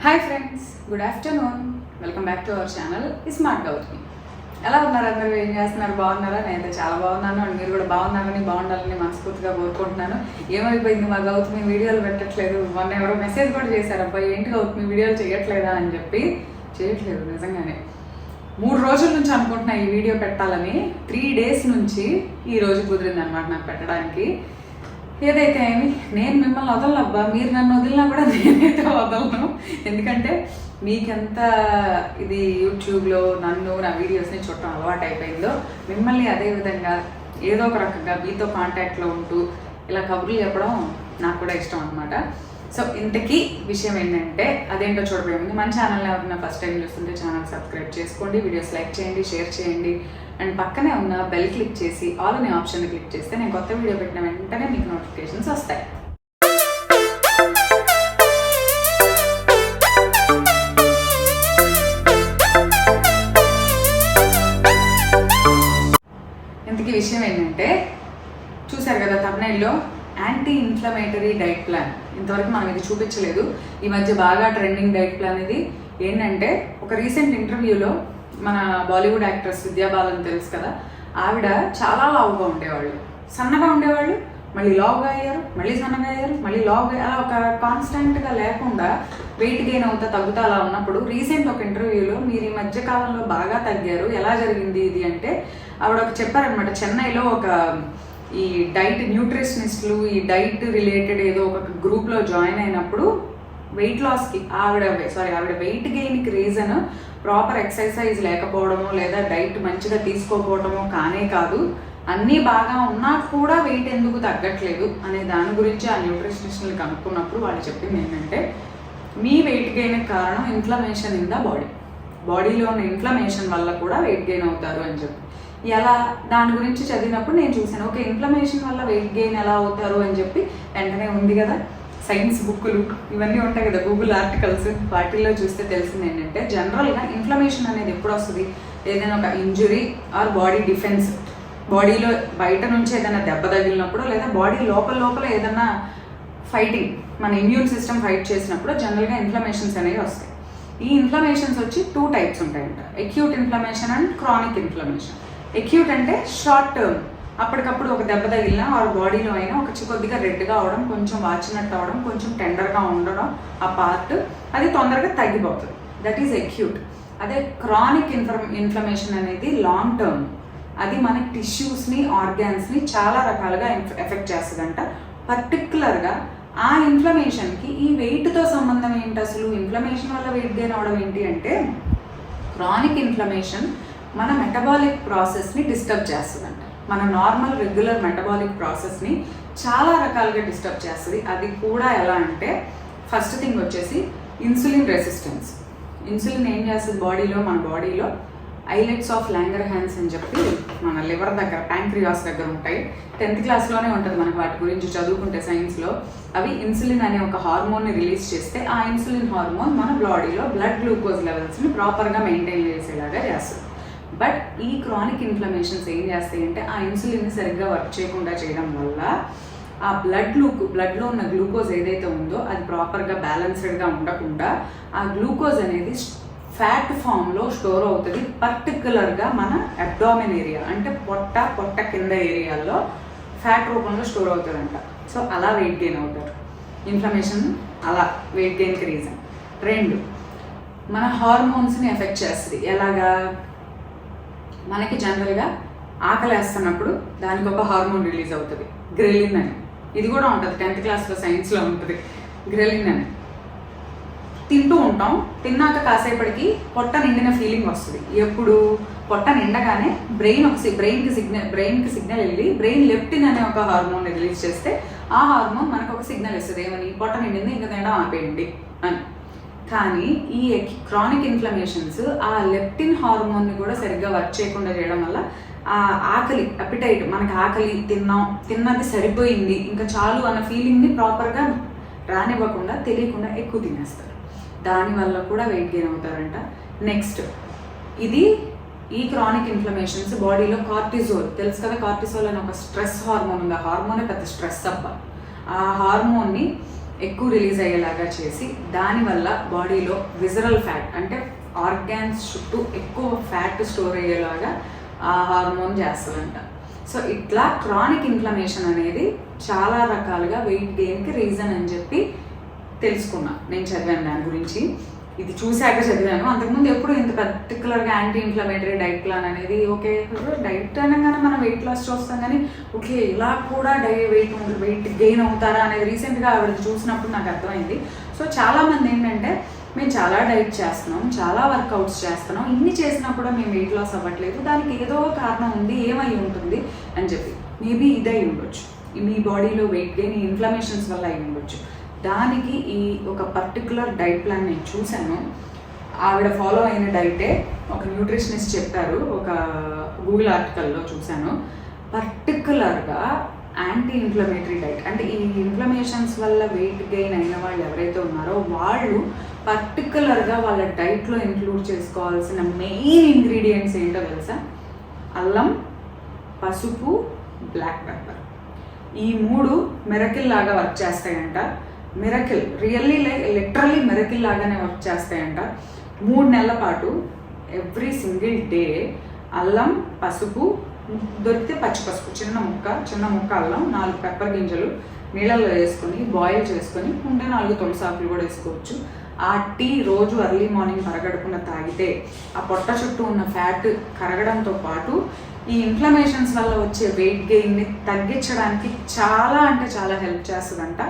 Hi friends, good afternoon. Welcome back to our channel smart Gautami. ఎలా ఉన్నారు అందరూ? ఏం చేస్తున్నారు? బాగున్నారా? నేనైతే చాలా బాగున్నాను. అండ్ మీరు కూడా బాగుండాలని మనస్ఫూర్తిగా కోరుకుంటున్నాను. ఏమైపోయింది మా గౌతమి వీడియోలు పెట్టట్లేదు? మొన్న ఎవరో మెసేజ్ కూడా చేశారు, అబ్బాయి ఏంటి గౌతమి వీడియోలు చేయట్లేదా అని చెప్పి. చేయట్లేదు నిజంగానే. 3 రోజుల నుంచి అనుకుంటున్నా ఈ వీడియో పెట్టాలని. 3 days నుంచి ఈ రోజు కుదిరింది అనమాట నాకు పెట్టడానికి. ఏదైతే ఏమి, నేను మిమ్మల్ని వదలనబ్బా, మీరు నన్ను వదిలినా కూడా నేనైతే వదలను. ఎందుకంటే మీకెంత ఇది యూట్యూబ్లో నన్ను నా వీడియోస్ని చూడటం అలవాటు అయిపోయిందో, మిమ్మల్ని అదేవిధంగా ఏదో ఒక రకంగా మీతో కాంటాక్ట్లో ఉంటూ ఇలా కబుర్లు చెప్పడం నాకు కూడా ఇష్టం అనమాట. సో ఇంతకీ విషయం ఏంటంటే, అదేంటో చూడబోయేది. మన ఛానల్ ఎవరైనా ఫస్ట్ టైం చూస్తుంటే ఛానల్ సబ్స్క్రైబ్ చేసుకోండి, వీడియోస్ లైక్ చేయండి, షేర్ చేయండి. అండ్ పక్కనే ఉన్న బెల్ క్లిక్ చేసి ఆల్ అనే ఆప్షన్ క్లిక్ చేస్తే నేను కొత్త వీడియో పెట్టిన వెంటనే మీకు నోటిఫికేషన్స్ వస్తాయి. ఇంతకీ విషయం ఏంటంటే, చూసారు కదా థంబ్నెయిల్లో, యాంటీ ఇన్ఫ్లమేటరీ డైట్ ప్లాన్. ఇంతవరకు మనం ఇది చూపించలేదు. ఈ మధ్య బాగా ట్రెండింగ్ డైట్ ప్లాన్ ఇది. ఏంటంటే, ఒక రీసెంట్ ఇంటర్వ్యూలో మన బాలీవుడ్ యాక్ట్రెస్ విద్యా బాలన్ తెలుసు కదా, ఆవిడ చాలా లావుగా ఉండేవాళ్ళు, సన్నగా ఉండేవాళ్ళు, మళ్ళీ లావుగా అయ్యారు, మళ్ళీ సన్నగా అయ్యారు, మళ్ళీ లావుగా, అలా ఒక కాన్స్టెంట్గా లేకుండా వెయిట్ గెయిన్ అవుతా తగ్గుతా అలా ఉన్నప్పుడు రీసెంట్ ఒక ఇంటర్వ్యూలో, మీరు ఈ మధ్య కాలంలో బాగా తగ్గారు, ఎలా జరిగింది ఇది అంటే, ఆవిడ ఒక చెప్పారనమాట. చెన్నైలో ఒక ఈ డైట్ న్యూట్రిషనిస్టులు ఈ డైట్ రిలేటెడ్ ఏదో ఒక గ్రూప్లో జాయిన్ అయినప్పుడు వెయిట్ లాస్కి ఆవిడ వెయిట్ గెయిన్కి రీజన్ ప్రాపర్ ఎక్సర్సైజ్ లేకపోవడము లేదా డైట్ మంచిగా తీసుకోకపోవడము కానే కాదు, అన్నీ బాగా ఉన్నా కూడా వెయిట్ ఎందుకు తగ్గట్లేదు అనే దాని గురించి ఆ న్యూట్రిషనిస్ట్ని కనుక్కున్నప్పుడు వాళ్ళు చెప్పింది ఏంటంటే, మీ వెయిట్ గెయిన్కి కారణం ఇన్ఫ్లమేషన్ ఇన్ ద బాడీలో ఉన్న ఇన్ఫ్లమేషన్ వల్ల కూడా వెయిట్ గెయిన్ అవుతారు అని చెప్పి. ఎలా దాని గురించి చదివినప్పుడు నేను చూసాను, ఓకే ఇన్ఫ్లమేషన్ వల్ల వెయిట్ గెయిన్ ఎలా అవుతారు అని చెప్పి వెంటనే ఉంది కదా సైన్స్ బుక్కులు ఇవన్నీ ఉంటాయి కదా, గూగుల్ ఆర్టికల్స్, వాటిల్లో చూస్తే తెలిసింది ఏంటంటే, జనరల్గా ఇన్ఫ్లమేషన్ అనేది ఎప్పుడు వస్తుంది? ఏదైనా ఒక ఇంజురీ ఆర్ బాడీ డిఫెన్స్, బాడీలో బయట నుంచి ఏదైనా దెబ్బ తగిలినప్పుడు లేదా బాడీ లోపల ఏదైనా ఫైటింగ్, మన ఇమ్యూన్ సిస్టమ్ ఫైట్ చేసినప్పుడు జనరల్గా ఇన్ఫ్లమేషన్స్ అనేవి వస్తాయి. ఈ ఇన్ఫ్లమేషన్స్ వచ్చి 2 types ఉంటాయంట, acute inflammation and chronic inflammation. Acute అంటే షార్ట్ టర్మ్, అప్పటికప్పుడు ఒక దెబ్బ తగిలినా ఆ బాడీలో అయినా కొద్దిగా రెడ్గా అవడం, కొంచెం వాచినట్టు అవడం, కొంచెం టెండర్గా ఉండడం ఆ పార్ట్, అది తొందరగా తగ్గిపోతుంది. That is acute. అదే క్రానిక్ ఇన్ఫ్లమేషన్ అనేది లాంగ్ టర్మ్, అది మన టిష్యూస్ని ఆర్గాన్స్ని చాలా రకాలుగా ఎఫెక్ట్ చేస్తుందంట. పర్టికులర్గా ఆ ఇన్ఫ్లమేషన్కి ఈ వెయిట్తో సంబంధం ఏంటి? అసలు ఇన్ఫ్లమేషన్ వల్ల వెయిట్ గెయిన్ అవడం ఏంటి అంటే, క్రానిక్ ఇన్ఫ్లమేషన్ మన మెటబాలిక్ ప్రాసెస్ని డిస్టర్బ్ చేస్తుందంట. మన నార్మల్ రెగ్యులర్ మెటబాలిక్ ప్రాసెస్ని చాలా రకాలుగా డిస్టర్బ్ చేస్తుంది. అది కూడా ఎలా అంటే, ఫస్ట్ థింగ్ వచ్చేసి ఇన్సులిన్ రెసిస్టెన్స్. ఇన్సులిన్ ఏం చేస్తుంది మన బాడీలో ఐలెట్స్ ఆఫ్ లాంగర్హాన్స్ అని చెప్పి మన లివర్ దగ్గర, ప్యాంక్రియాస్ దగ్గర ఉంటాయి. 10th క్లాస్లోనే ఉంటుంది మనకు వాటి గురించి చదువుకుంటే సైన్స్లో. అవి ఇన్సులిన్ అనే ఒక హార్మోన్ని రిలీజ్ చేస్తే ఆ ఇన్సులిన్ హార్మోన్ మన బాడీలో బ్లడ్ గ్లూకోజ్ లెవెల్స్ని ప్రాపర్గా మెయింటైన్ చేసేలాగా చేస్తుంది. బట్ ఈ క్రానిక్ ఇన్ఫ్లమేషన్స్ ఏం చేస్తాయి అంటే, ఆ ఇన్సులిన్ని సరిగ్గా వర్క్ చేయకుండా చేయడం వల్ల ఆ బ్లడ్లో ఉన్న గ్లూకోజ్ ఏదైతే ఉందో అది ప్రాపర్గా బ్యాలెన్స్డ్గా ఉండకుండా ఆ గ్లూకోజ్ అనేది ఫ్యాట్ ఫామ్లో స్టోర్ అవుతుంది. పర్టికులర్గా మన అబ్డామిన్ ఏరియా, అంటే పొట్ట కింద ఏరియాలో ఫ్యాట్ రూపంలో స్టోర్ అవుతుందంట. సో అలా వెయిట్ గెయిన్ అవుతారు. ఇన్ఫ్లమేషన్ అలా వెయిట్ గెయిన్కి రీజన్. 2, మన హార్మోన్స్ని ఎఫెక్ట్ చేస్తుంది. ఎలాగా? మనకి జనరల్గా ఆకలి వేస్తున్నప్పుడు దానికి ఒక హార్మోన్ రిలీజ్ అవుతుంది, గ్రెలిన్ అని. ఇది కూడా ఉంటుంది 10th క్లాస్లో సైన్స్లో ఉంటుంది, గ్రెలిన్ అని. తింటూ ఉంటాం, తిన్నాక కాసేపటికి పొట్ట నిండిన ఫీలింగ్ వస్తుంది. ఎప్పుడు? పొట్ట నిండగానే బ్రెయిన్కి సిగ్నల్ వెళ్ళి బ్రెయిన్ లెప్టిన్ అనే ఒక హార్మోన్ రిలీజ్ చేస్తే ఆ హార్మోన్ మనకు ఒక సిగ్నల్ ఇస్తుంది, ఏమని? పొట్ట నిండింది, ఇంకా తినడం ఆపేయండి అని. కానీ ఈ క్రానిక్ ఇన్ఫ్లమేషన్స్ ఆ లెప్టిన్ హార్మోన్ని కూడా సరిగ్గా వర్క్ చేయకుండా చేయడం వల్ల ఆ ఆకలి, అపిటైట్, మనకి ఆకలి, తిన్నది సరిపోయింది ఇంకా చాలు అన్న ఫీలింగ్ని ప్రాపర్గా రానివ్వకుండా తెలియకుండా ఎక్కువ తినేస్తారు. దానివల్ల కూడా వెయిట్ గెయిన్ అవుతారంట. నెక్స్ట్, ఈ క్రానిక్ ఇన్ఫ్లమేషన్స్ బాడీలో కార్టిజోల్ తెలుసు కదా, కార్టిజోల్ అని ఒక స్ట్రెస్ హార్మోన్ ఉంది. ఆ హార్మోనే పెద్ద స్ట్రెస్ అబ్బా. ఆ హార్మోన్ని ఎక్కువ రిలీజ్ అయ్యేలాగా చేసి దానివల్ల బాడీలో విజరల్ ఫ్యాట్ అంటే ఆర్గాన్స్ చుట్టూ ఎక్కువ ఫ్యాట్ స్టోర్ అయ్యేలాగా ఆ హార్మోన్ చేస్తుందంట. సో ఇట్లా క్రానిక్ ఇన్ఫ్లమేషన్ అనేది చాలా రకాలుగా వెయిట్ గెయిన్కి రీజన్ అని చెప్పి తెలుసుకున్నా. నేను చదివాను దాని గురించి, ఇది చూశాక చదివాను. అంతకుముందు ఎప్పుడు ఇంత పర్టికులర్గా యాంటీ ఇన్ఫ్లమేటరీ డైట్ ప్లాన్ అనేది ఓకే డైట్ అనగానే మనం వెయిట్ లాస్ చూస్తాం కానీ ఓకే ఇలా కూడా వెయిట్ గెయిన్ అవుతారా అనేది రీసెంట్గా ఆవిడ చూసినప్పుడు నాకు అర్థమైంది. సో చాలామంది ఏంటంటే మేము చాలా డైట్ చేస్తున్నాం, చాలా వర్కౌట్స్ చేస్తున్నాం, ఇన్ని చేసినా కూడా మేము వెయిట్ లాస్ అవ్వట్లేదు, దానికి ఏదో కారణం ఉంది, ఏమై ఉంటుంది అని చెప్పి. మేబీ ఇదే అయి ఉండొచ్చు, మీ బాడీలో వెయిట్ గెయిన్ ఇన్ఫ్లమేషన్స్ వల్ల అయి ఉండొచ్చు. దానికి ఈ ఒక పర్టికులర్ డైట్ ప్లాన్ నేను చూశాను. ఆవిడ ఫాలో అయిన డైటే ఒక న్యూట్రిషనిస్ట్ చెప్పారు, ఒక గూగుల్ ఆర్టికల్లో చూశాను. పర్టికులర్గా యాంటీ ఇన్ఫ్లమేటరీ డైట్ అంటే ఈ ఇన్ఫ్లమేషన్స్ వల్ల వెయిట్ గెయిన్ అయిన వాళ్ళు ఎవరైతే ఉన్నారో వాళ్ళు పర్టికులర్గా వాళ్ళ డైట్లో ఇంక్లూడ్ చేసుకోవాల్సిన మెయిన్ ఇంగ్రీడియంట్స్ ఏంటో తెలుసా? అల్లం, పసుపు, బ్లాక్ పెప్పర్. ఈ 3 మిరకిల్ లాగా వర్క్ చేస్తాయంట. మిరకిల్ లిటరల్లీ మిరకిల్ లాగానే వర్క్ చేస్తాయంట. 3 నెలల పాటు ఎవ్రీ సింగిల్ డే అల్లం, పసుపు, దొరికితే పచ్చి పసుపు చిన్న ముక్క అల్లం, 4 పెప్పర్ గింజలు నీళ్ళల్లో వేసుకొని బాయిల్ చేసుకొని ఉంటే 4 తులసి ఆకులు కూడా వేసుకోవచ్చు. ఆ టీ రోజు ఎర్లీ మార్నింగ్ పరగడుపున తాగితే ఆ పొట్ట చుట్టూ ఉన్న ఫ్యాట్ కరగడంతో పాటు ఈ ఇన్ఫ్లమేషన్స్ వల్ల వచ్చే వెయిట్ గెయిన్ని తగ్గించడానికి చాలా అంటే చాలా హెల్ప్ చేస్తుందంట.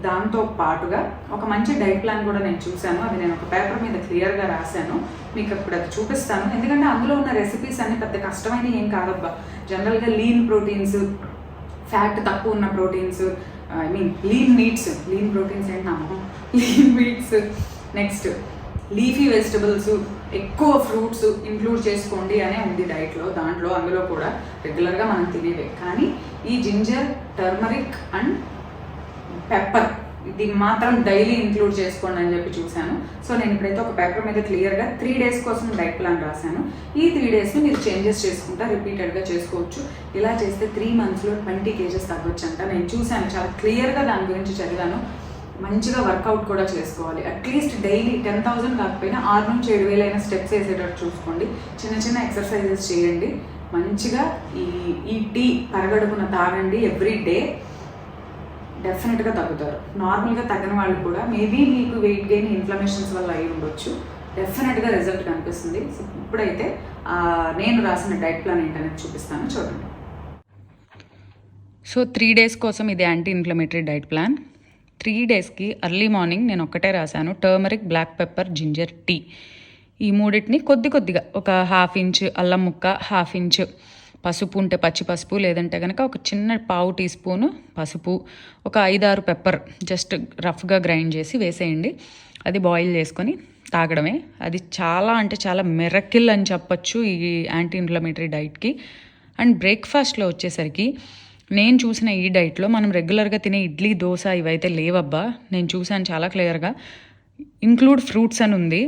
దాంతో పాటుగా ఒక మంచి డైట్ ప్లాన్ కూడా నేను చూశాను. అది నేను ఒక పేపర్ మీద క్లియర్గా రాశాను, మీకు ఇప్పుడు అది చూపిస్తాను. ఎందుకంటే అందులో ఉన్న రెసిపీస్ అన్ని పెద్ద కష్టమైన ఏం కాదబ్బా. జనరల్గా లీన్ ప్రోటీన్స్, ఫ్యాట్ తక్కువ ఉన్న proteins, lean meats, lean proteins ఏంటి నమ్మకం, lean meats, next leafy vegetables, ఎక్కువ ఫ్రూట్స్ ఇంక్లూడ్ చేసుకోండి అనే ఉంది డైట్లో. అందులో కూడా రెగ్యులర్గా మనం తినేవే, కానీ ఈ జింజర్, టర్మరిక్ అండ్ పెప్పర్ ఇది మాత్రం డైలీ ఇంక్లూడ్ చేసుకోండి అని చెప్పి చూశాను. సో నేను ఇప్పుడైతే ఒక పేపర్ మీద క్లియర్గా 3 days కోసం డైట్ ప్లాన్ రాశాను. ఈ 3 daysని మీరు చేంజెస్ చేసుకుంటా రిపీటెడ్గా చేసుకోవచ్చు. ఇలా చేస్తే 3 monthsలో 20 kgs తగ్గొచ్చు అంట. నేను చూశాను, చాలా క్లియర్గా దాని గురించి చదివాను. మంచిగా వర్కౌట్ కూడా చేసుకోవాలి. అట్లీస్ట్ డైలీ 10,000 కాకపోయినా 6 నుంచి 7,000 అయినా స్టెప్స్ వేసేటట్టు చూసుకోండి. చిన్న ఎక్సర్సైజెస్ చేయండి. మంచిగా ఈ టీ పరగడుపున తాగండి ఎవ్రీ డే. డెఫినెట్గా తగ్గుతారు. నార్మల్గా తగ్గని వాళ్ళు కూడా మేబీ మీకు వెయిట్ గెయిన్ ఇన్ఫ్లమేషన్స్ వల్ల అయి ఉండొచ్చు. డెఫినెట్గా రిజల్ట్ కనిపిస్తుంది. ఇప్పుడైతే నేను రాసిన డైట్ ప్లాన్ ఏంటనేది చూపిస్తాను, చూడండి. సో 3 days కోసం ఇది యాంటీ ఇన్ఫ్లమేటరీ డైట్ ప్లాన్. 3 daysకి ఎర్లీ మార్నింగ్ నేను ఒక్కటే రాశాను, turmeric, black pepper, ginger tea. ఈ 3 కొద్దిగా ఒక 1/2 inch అల్లం ముక్క, 1/2 inch పసుపు ఉంటే పచ్చి పసుపు, లేదంటే కనుక ఒక చిన్న పావు టీ స్పూను పసుపు, ఒక 5-6 పెప్పర్ జస్ట్ రఫ్గా గ్రైండ్ చేసి వేసేయండి. అది బాయిల్ చేసుకొని తాగడమే. అది చాలా అంటే చాలా మిరకిల్ అని చెప్పొచ్చు ఈ యాంటీ ఇన్ఫ్లమేటరీ డైట్కి. అండ్ బ్రేక్ఫాస్ట్లో వచ్చేసరికి నేను చూసిన ఈ డైట్లో మనం రెగ్యులర్గా తినే ఇడ్లీ, దోశ ఇవైతే లేవబ్బా. నేను చూసాను చాలా క్లియర్గా. ఇంక్లూడ్ ఫ్రూట్స్ అని ఉంది.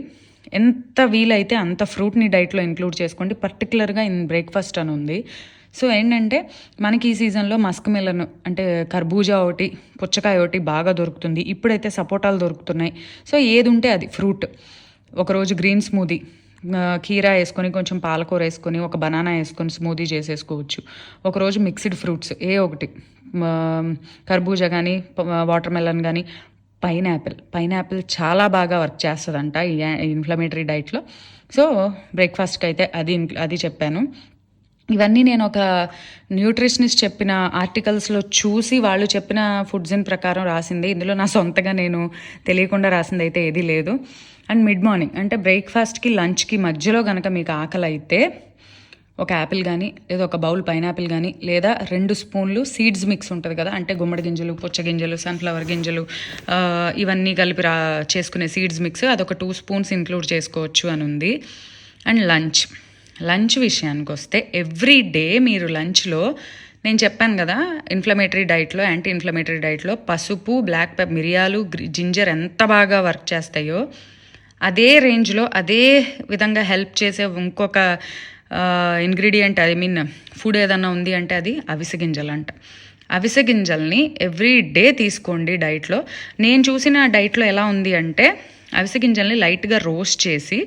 ఎంత వీలైతే అంత ఫ్రూట్ని డైట్లో ఇంక్లూడ్ చేసుకోండి. పర్టికులర్గా బ్రేక్ఫాస్ట్ అని ఉంది. సో ఏంటంటే మనకి ఈ సీజన్లో మస్క్ మెలన్ అంటే కర్బూజా ఒకటి, పుచ్చకాయ ఒకటి బాగా దొరుకుతుంది. ఇప్పుడైతే సపోటాలు దొరుకుతున్నాయి. సో ఏది ఉంటే అది ఫ్రూట్. ఒకరోజు గ్రీన్ స్మూదీ, కీరా వేసుకొని కొంచెం పాలకూర వేసుకొని ఒక బనానా వేసుకొని స్మూదీ చేసేసుకోవచ్చు. ఒకరోజు మిక్స్డ్ ఫ్రూట్స్ ఒకటి, కర్బూజా కానీ, వాటర్ మెలన్ కానీ, పైనాపిల్ చాలా బాగా వర్క్ చేస్తుందంట ఈ ఇన్ఫ్లమేటరీ డైట్లో. సో బ్రేక్ఫాస్ట్కి అయితే అది చెప్పాను. ఇవన్నీ నేను ఒక న్యూట్రిషనిస్ట్ చెప్పిన ఆర్టికల్స్లో చూసి వాళ్ళు చెప్పిన ఫుడ్స్ని ప్రకారం రాసింది. ఇందులో నా సొంతగా నేను తెలియకుండా రాసింది అయితే ఏదీ లేదు. అండ్ మిడ్ మార్నింగ్ అంటే బ్రేక్ఫాస్ట్కి, లంచ్కి మధ్యలో కనుక మీకు ఆకలి అయితే ఒక యాపిల్ కానీ, లేదా ఒక బౌల్ పైనాపిల్ కానీ, లేదా 2 స్పూన్లు సీడ్స్ మిక్స్ ఉంటుంది కదా, అంటే గుమ్మడి గింజలు, పుచ్చ గింజలు, సన్ఫ్లవర్ గింజలు ఇవన్నీ కలిపి చేసుకునే సీడ్స్ మిక్స్, అదొక 2 spoons ఇంక్లూడ్ చేసుకోవచ్చు అని ఉంది. అండ్ లంచ్ విషయానికి వస్తే ఎవ్రీ డే మీరు లంచ్లో, నేను చెప్పాను కదా ఇన్ఫ్లమేటరీ డైట్లో, యాంటీ ఇన్ఫ్లమేటరీ డైట్లో పసుపు, బ్లాక్ పెప్పర్, మిరియాలు, జింజర్ ఎంత బాగా వర్క్ చేస్తాయో అదే రేంజ్లో అదే విధంగా హెల్ప్ చేసే ఇంకొక ఇంగ్రీడియంట్, ఫుడ్ ఏదన్నా ఉంది అంటే అది అవిసె గింజలు అంట. అవిసె గింజల్ని ఎవ్రీ డే తీసుకోండి డైట్లో. నేను చూసిన డైట్లో ఎలా ఉంది అంటే అవిసె గింజల్ని లైట్గా రోస్ట్ చేసి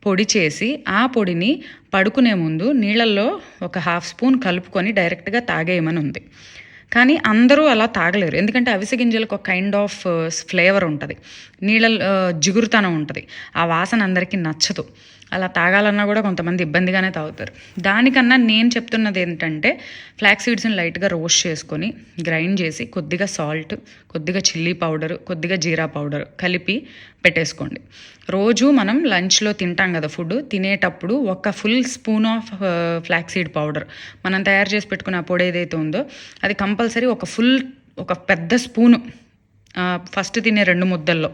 పొడి చేసి ఆ పొడిని పడుకునే ముందు నీళ్ళల్లో ఒక 1/2 స్పూన్ కలుపుకొని డైరెక్ట్గా తాగేయమని ఉంది. కానీ అందరూ అలా తాగలేరు, ఎందుకంటే అవిసె గింజలకు ఒక కైండ్ ఆఫ్ ఫ్లేవర్ ఉంటుంది, నీళ్ళ జిగురుతనం ఉంటుంది, ఆ వాసన అందరికీ నచ్చదు. అలా తాగాలన్నా కూడా కొంతమంది ఇబ్బందిగానే తాగుతారు. దానికన్నా నేను చెప్తున్నది ఏంటంటే ఫ్లాక్స్ సీడ్స్ని లైట్గా రోస్ట్ చేసుకొని గ్రైండ్ చేసి కొద్దిగా సాల్ట్, కొద్దిగా చిల్లీ పౌడర్, కొద్దిగా జీరా పౌడర్ కలిపి పెట్టేసుకోండి. రోజు మనం లంచ్లో తింటాం కదా, ఫుడ్ తినేటప్పుడు ఒక full spoon of flax seed powder మనం తయారు చేసి పెట్టుకున్న పొడి ఏదైతే ఉందో అది కంపల్సరీ ఒక పెద్ద స్పూను ఫస్ట్ తినే 2 ముద్దల్లో,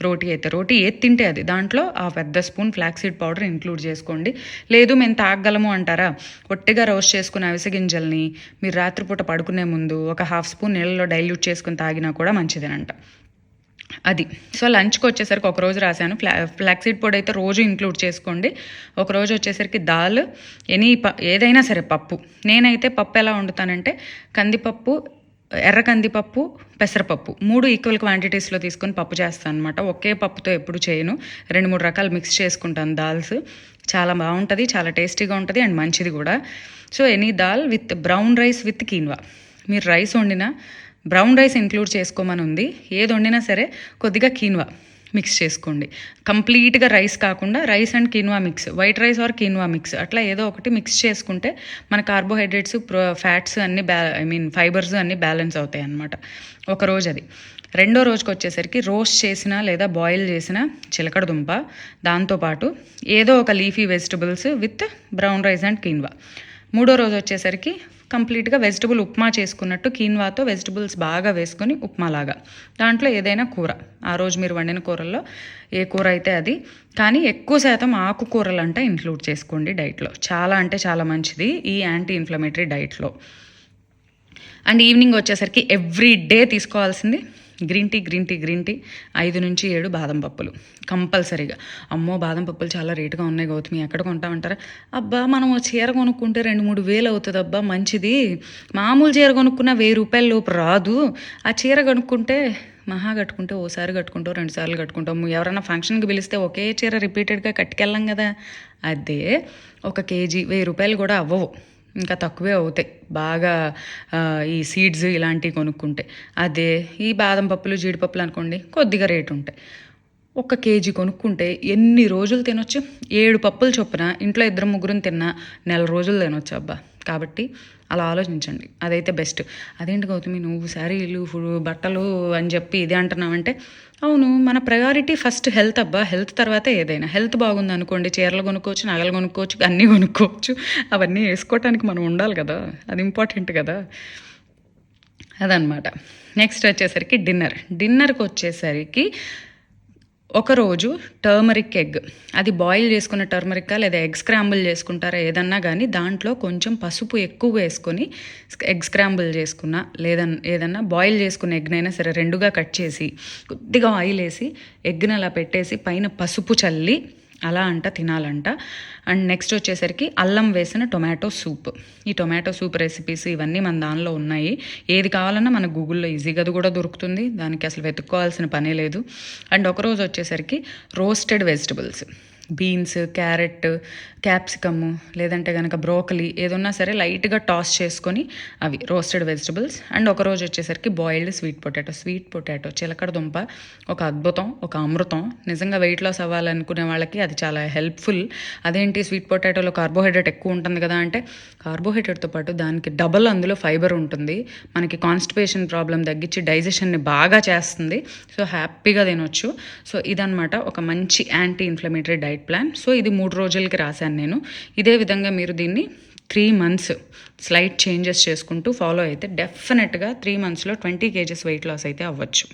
రోటీ అయితే రోటీ ఏది తింటే అది, దాంట్లో ఆ పెద్ద spoon flax seed powder include చేసుకోండి. లేదు మేము తాగగలము అంటారా, ఒట్టిగా రోస్ట్ చేసుకున్న అవిసె గింజల్ని మీరు రాత్రిపూట పడుకునే ముందు ఒక 1/2 స్పూన్ నీళ్ళలో డైల్యూట్ చేసుకుని తాగినా కూడా మంచిదేనంట. అది సో లంచ్కి వచ్చేసరికి ఒకరోజు రాశాను. ఫ్లాక్స్ సీడ్ పొడి అయితే రోజు ఇంక్లూడ్ చేసుకోండి. ఒకరోజు వచ్చేసరికి దాల్, ఏదైనా సరే పప్పు. నేనైతే పప్పు ఎలా వండుతానంటే కందిపప్పు, ఎర్ర కందిపప్పు, పెసరపప్పు 3 ఈక్వల్ క్వాంటిటీస్లో తీసుకొని పప్పు చేస్తాను అనమాట. ఒకే పప్పుతో ఎప్పుడు చేయను, 2-3 రకాలు మిక్స్ చేసుకుంటాను దాల్స్. చాలా బాగుంటుంది, చాలా టేస్టీగా ఉంటుంది అండ్ మంచిది కూడా. So any dal with brown rice with quinoa. మీరు రైస్ వండినా బ్రౌన్ రైస్ ఇంక్లూడ్ చేసుకోమని ఉంది, ఏది వండినా సరే కొద్దిగా కీన్వా మిక్స్ చేసుకోండి. కంప్లీట్గా రైస్ కాకుండా rice and quinoa mix, white rice or quinoa mix, అట్లా ఏదో ఒకటి మిక్స్ చేసుకుంటే మన కార్బోహైడ్రేట్స్, ఫ్యాట్స్ అన్నీ ఫైబర్స్ అన్నీ బ్యాలెన్స్ అవుతాయి అన్నమాట. ఒకరోజు అది. రెండో రోజుకి వచ్చేసరికి రోస్ట్ చేసిన లేదా బాయిల్ చేసిన చిలకడ దుంప, దాంతోపాటు ఏదో ఒక leafy vegetables with brown rice and quinoa. మూడో రోజు వచ్చేసరికి కంప్లీట్గా వెజిటబుల్ ఉప్మా చేసుకున్నట్టు కీన్వాతో వెజిటబుల్స్ బాగా వేసుకొని ఉప్మాలాగా, దాంట్లో ఏదైనా కూర, ఆ రోజు మీరు వండిన కూరల్లో ఏ కూర అయితే అది, కానీ ఎక్కువ శాతం ఆకుకూరలు అంటే ఇంక్లూడ్ చేసుకోండి డైట్లో. చాలా అంటే చాలా మంచిది ఈ యాంటీ ఇన్ఫ్లమేటరీ డైట్లో. అండ్ ఈవినింగ్ వచ్చేసరికి ఎవ్రీ డే తీసుకోవాల్సింది గ్రీన్ టీ 5 నుంచి 7 బాదం పప్పులు కంపల్సరీగా. అమ్మో బాదం పప్పులు చాలా రేటుగా ఉన్నాయి గౌతమి, ఎక్కడ కొంటామంటారా? అబ్బా మనం చీర కొనుక్కుంటే 2-3 వేలు అవుతుంది అబ్బా, మంచిది. మామూలు చీర కొనుక్కున్న 1000 రూపాయల లోపు రాదు. ఆ చీర కొనుక్కుంటే మహా కట్టుకుంటే ఓసారి కట్టుకుంటాం, 2 సార్లు కట్టుకుంటాము. ఎవరైనా ఫంక్షన్కి పిలిస్తే ఒకే చీర రిపీటెడ్గా కట్టుకెళ్ళాం కదా. అదే 1 కేజీ 1000 రూపాయలు కూడా అవ్వవు, ఇంకా తక్కువే అవుతాయి బాగా ఈ సీడ్స్ ఇలాంటివి కొనుక్కుంటే. అదే ఈ బాదం పప్పులు, జీడిపప్పులు అనుకోండి కొద్దిగా రేటు ఉంటాయి. 1 కేజీ కొనుక్కుంటే ఎన్ని రోజులు తినొచ్చు? 7 పప్పులు చొప్పున ఇంట్లో 2-3 తిన్నా 1 రోజులు తినొచ్చు అబ్బా. కాబట్టి అలా ఆలోచించండి, అదైతే బెస్ట్. అదేంటి గౌతమి నువ్వు శారీలు, బట్టలు అని చెప్పి ఇదే అంటున్నావంటే, అవును మన ప్రయారిటీ ఫస్ట్ హెల్త్ అబ్బా. హెల్త్ తర్వాత ఏదైనా. హెల్త్ బాగుంది అనుకోండి, చీరలు కొనుక్కోవచ్చు, నగలు కొనుక్కోవచ్చు, అన్నీ కొనుక్కోవచ్చు. అవన్నీ వేసుకోవటానికి మనం ఉండాలి కదా, అది ఇంపార్టెంట్ కదా. అదనమాట. నెక్స్ట్ వచ్చేసరికి డిన్నర్కి వచ్చేసరికి ఒకరోజు టర్మరిక్ ఎగ్, అది బాయిల్ చేసుకున్న టర్మరికా లేదా ఎగ్ స్క్రాంబుల్ చేసుకుంటారా ఏదన్నా కానీ, దాంట్లో కొంచెం పసుపు ఎక్కువ వేసుకొని ఎగ్ స్క్రాంబుల్ చేసుకున్న లేదా ఏదన్నా బాయిల్ చేసుకున్న ఎగ్నైనా సరే 2గా కట్ చేసి కొద్దిగా ఆయిల్ వేసి ఎగ్ని అలా పెట్టేసి పైన పసుపు చల్లి అలా తినాలంట. అండ్ నెక్స్ట్ వచ్చేసరికి అల్లం వేసిన టొమాటో సూప్. ఈ టొమాటో సూప్ రెసిపీస్ ఇవన్నీ మన దానిలో ఉన్నాయి. ఏది కావాలన్నా మన గూగుల్లో ఈజీగా కూడా దొరుకుతుంది, దానికి అసలు వెతుక్కోవాల్సిన పనే లేదు. అండ్ ఒకరోజు వచ్చేసరికి roasted vegetables, beans, carrot, capsicum లేదంటే కనుక బ్రోకలీ ఏదన్నా సరే లైట్గా టాస్ చేసుకొని అవి రోస్టెడ్ వెజిటబుల్స్. అండ్ ఒకరోజు వచ్చేసరికి బాయిల్డ్ స్వీట్ పొటాటో చిలకడ దుంప ఒక అద్భుతం, ఒక అమృతం. నిజంగా వెయిట్ లాస్ అవ్వాలనుకునే వాళ్ళకి అది చాలా హెల్ప్ఫుల్. అదేంటి స్వీట్ పొటాటోలో కార్బోహైడ్రేట్ ఎక్కువ ఉంటుంది కదా అంటే, కార్బోహైడ్రేట్తో పాటు దానికి డబల్ అందులో ఫైబర్ ఉంటుంది. మనకి కాన్స్టిపేషన్ ప్రాబ్లం తగ్గించి డైజెషన్ని బాగా చేస్తుంది. సో హ్యాపీగా తినొచ్చు. సో ఇదనమాట ఒక మంచి anti inflammatory diet plan. So ఇది 3 రోజులకి రాశాను నేను. ఇదే విధంగా మీరు దీన్ని 3 months స్లైట్ చేంజెస్ చేసుకుంటూ ఫాలో అయితే డెఫినెట్గా 3 monthsలో 20 kgs వెయిట్ లాస్ అయితే అవ్వచ్చు.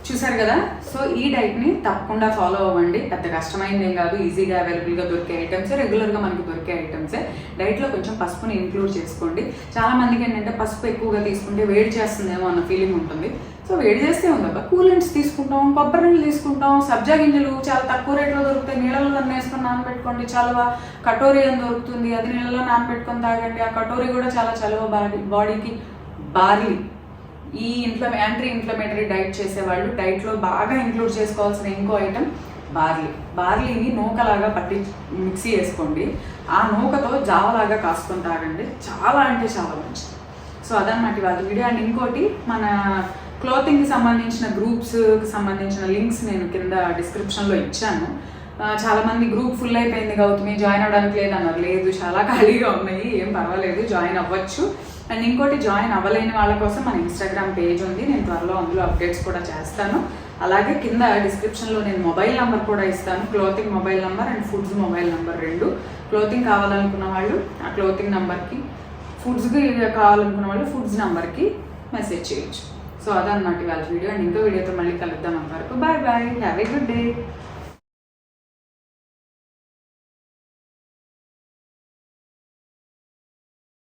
చూసారు కదా. సో ఈ డైట్ని తప్పకుండా ఫాలో అవ్వండి. పెద్ద కష్టమైంది ఏం కాదు, ఈజీగా అవైలబుల్గా దొరికే ఐటమ్సే, రెగ్యులర్గా మనకి దొరికే ఐటమ్సే. డైట్లో కొంచెం పసుపుని ఇంక్లూడ్ చేసుకోండి. చాలా మందికి ఏంటంటే పసుపు ఎక్కువగా తీసుకుంటే వేడి చేస్తుందేమో అన్న ఫీలింగ్ ఉంటుంది. సో వేడి చేస్తే ఉందబ్బా, కూలెంట్స్ తీసుకుంటాం, కొబ్బరి నీళ్ళు తీసుకుంటాం, సబ్జా గింజలు చాలా తక్కువ రేట్లో దొరుకుతాయి, నీళ్ళలో దాన్ని వేసుకొని నానబెట్టుకోండి. చలవ కటోరీ అని దొరుకుతుంది, అది నీళ్ళలో నానబెట్టుకొని తాగండి. ఆ కటోరీ కూడా చాలా చలవ బాడీకి. బార్లీ. ఈ యాంటీ ఇన్ఫ్లమేటరీ డైట్ చేసేవాళ్ళు డైట్లో బాగా ఇంక్లూడ్ చేసుకోవాల్సిన ఇంకో ఐటమ్ బార్లీని నూకలాగా పట్టి మిక్సీ వేసుకోండి. ఆ నూకతో జావలాగా కాసుకొని తాగండి, చాలా అంటే చాలా మంచిది. సో అదనమాట వాళ్ళ వీడియో. అండ్ ఇంకోటి, మన క్లోతింగ్కి సంబంధించిన గ్రూప్స్కి సంబంధించిన లింక్స్ నేను కింద డిస్క్రిప్షన్లో ఇచ్చాను. చాలామంది గ్రూప్ ఫుల్ అయిపోయింది గౌతమి, జాయిన్ అవ్వడానికి లేదన్నారు. లేదు, చాలా ఖాళీగా ఉన్నాయి, ఏం పర్వాలేదు, జాయిన్ అవ్వచ్చు. అండ్ ఇంకోటి, జాయిన్ అవ్వలేని వాళ్ళ కోసం మన ఇన్స్టాగ్రామ్ పేజ్ ఉంది, నేను త్వరలో అందులో అప్డేట్స్ కూడా చేస్తాను. అలాగే కింద డిస్క్రిప్షన్లో నేను మొబైల్ నెంబర్ కూడా ఇస్తాను, clothing mobile number and foods mobile number 2. Clothing కావాలనుకున్న వాళ్ళు ఆ క్లోతింగ్ నెంబర్కి, ఫుడ్స్కి కావాలనుకున్న వాళ్ళు ఫుడ్స్ నెంబర్కి మెసేజ్ చేయొచ్చు. సో అదన్నమాట వాళ్ళ వీడియో. అండ్ ఇంకో వీడియోతో మళ్ళీ కలుద్దాం. అంతవరకు bye bye, have a good day.